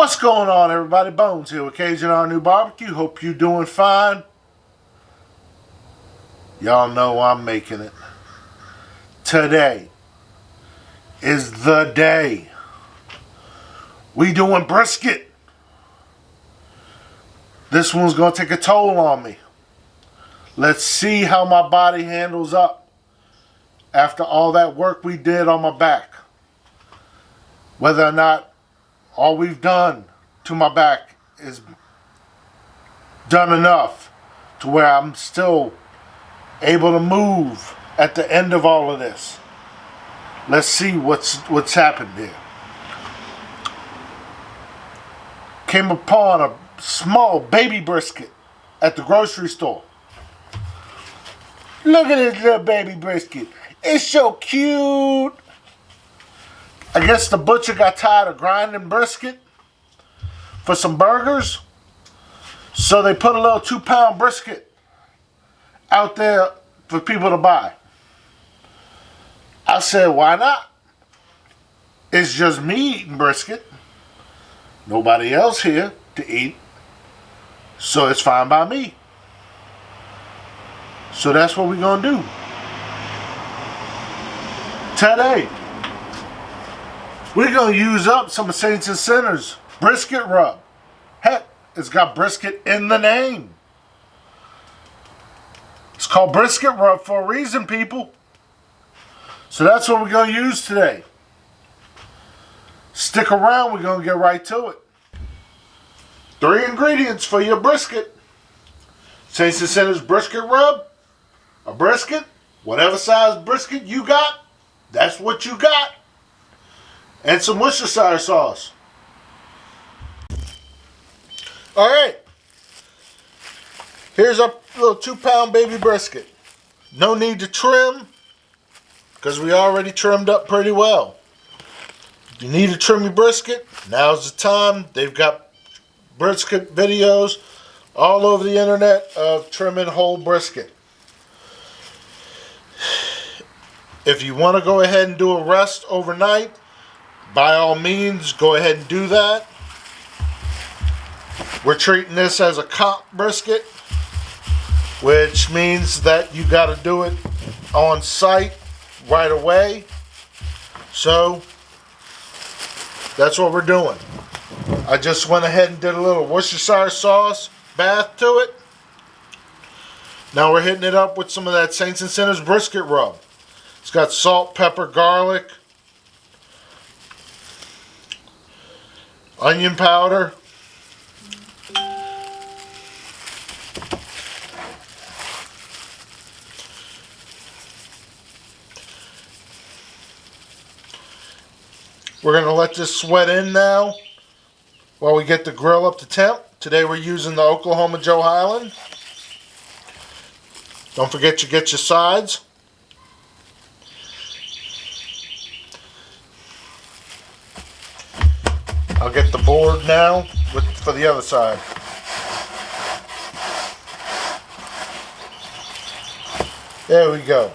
What's going on, everybody? Bones here with Cajunrnewbbq. Hope you're doing fine. Y'all know I'm making it. Today is the day. We doing brisket. This one's going to take a toll on me. Let's see how my body handles up after all that work we did on my back. Whether or not all we've done to my back is done enough to where I'm still able to move at the end of all of this. Let's see what's happened here. Came upon a small baby brisket at the grocery store. Look at this little baby brisket. It's so cute. I guess the butcher got tired of grinding brisket for some burgers, so they put a little 2-pound brisket out there for people to buy. I said, why not? It's just me eating brisket. Nobody else here to eat, so it's fine by me. So that's what we're going to do today. We're going to use up some of Saints and Sinners brisket rub. Heck, it's got brisket in the name. It's called brisket rub for a reason, people. So that's what we're going to use today. Stick around, we're going to get right to it. 3 ingredients for your brisket. Saints and Sinners brisket rub, a brisket, whatever size brisket you got, that's what you got. And some Worcestershire sauce. Alright. Here's our little 2-pound baby brisket. No need to trim, because we already trimmed up pretty well. If you need to trim your brisket, now's the time. They've got brisket videos all over the internet of trimming whole brisket. If you want to go ahead and do a rest overnight, by all means, go ahead and do that. We're treating this as a comp brisket, which means that you got to do it on site right away. So that's what we're doing. I just went ahead and did a little Worcestershire sauce bath to it. Now we're hitting it up with some of that Saints and Sinners brisket rub. It's got salt, pepper, garlic, onion powder, we're going to let this sweat in now while we get the grill up to temp. Today we're using the Oklahoma Joe Highland. Don't forget to get your sides. I'll get the board now for the other side. There we go.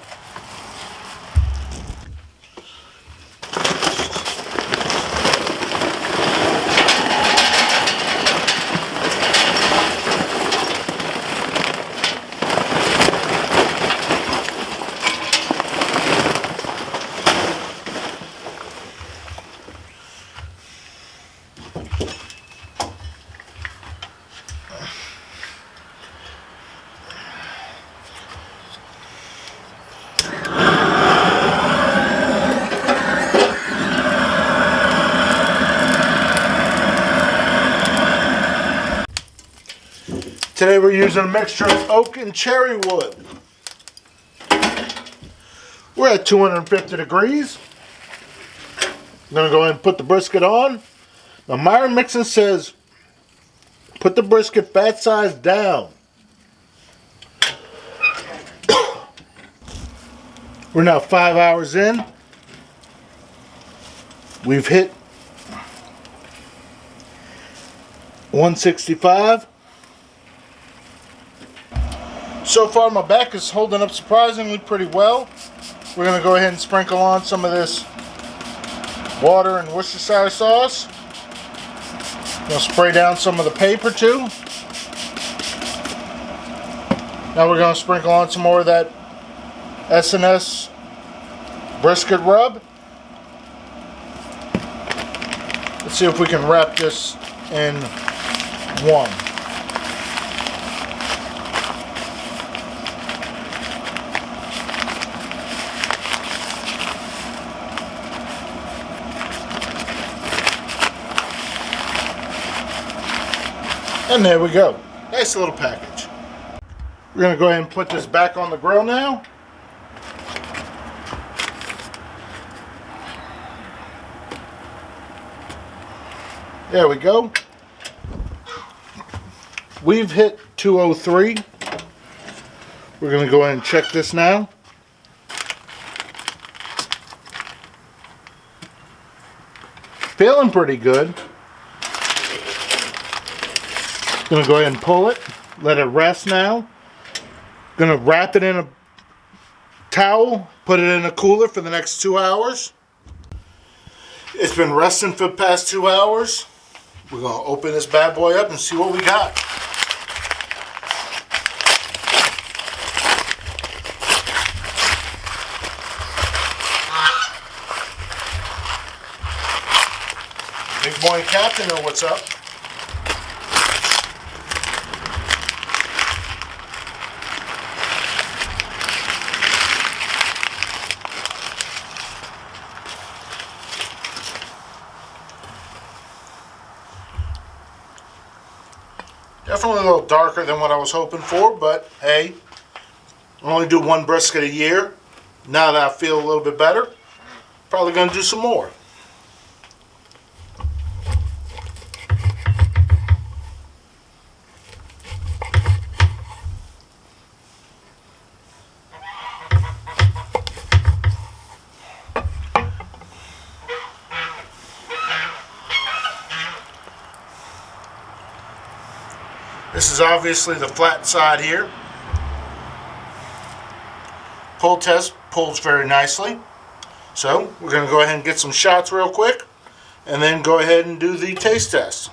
Today we're using a mixture of oak and cherry wood. We're at 250 degrees. I'm going to go ahead and put the brisket on. Now Myron Mixon says put the brisket fat size down. We're now 5 hours in. We've hit 165. So far my back is holding up surprisingly pretty well. We're going to go ahead and sprinkle on some of this water and Worcestershire sauce. Gonna spray down some of the paper too. Now we're gonna sprinkle on some more of that S&S brisket rub. Let's see if we can wrap this in one. And there we go. Nice little package. We're going to go ahead and put this back on the grill now. There we go. We've hit 203. We're going to go ahead and check this now. Feeling pretty good. Going to go ahead and pull it, let it rest now. Going to wrap it in a towel, put it in a cooler for the next 2 hours. It's been resting for the past 2 hours. We're going to open this bad boy up and see what we got. Big boy captain know what's up. Definitely a little darker than what I was hoping for, but hey, I only do one brisket a year. Now that I feel a little bit better, probably going to do some more. This is obviously the flat side here. Pull test pulls very nicely. So we're going to go ahead and get some shots real quick and then go ahead and do the taste test.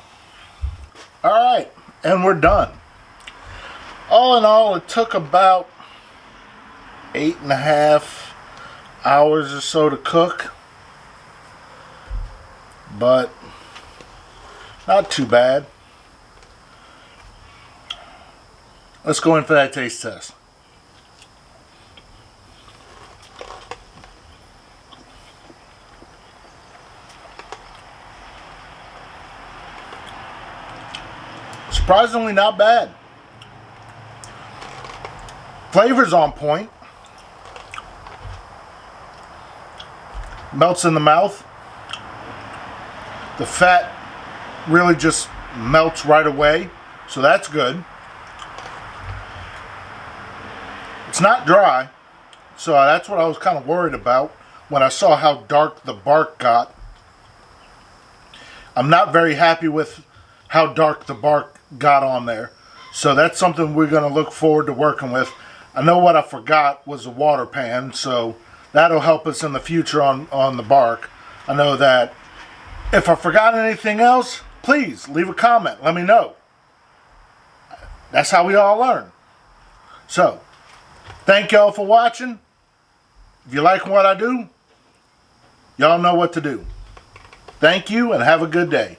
Alright, and we're done. All in all, it took about 8.5 hours or so to cook, but not too bad. Let's go in for that taste test. Surprisingly not bad. Flavor's on point. Melts in the mouth. The fat really just melts right away, so that's good. It's not dry, so that's what I was kind of worried about when I saw how dark the bark got. I'm not very happy with how dark the bark got on there, so that's something we're going to look forward to working with. I know what I forgot was a water pan, so that'll help us in the future on the bark. I know that if I forgot anything else, please leave a comment, let me know. That's how we all learn. So thank y'all for watching. If you like what I do, y'all know what to do. Thank you and have a good day.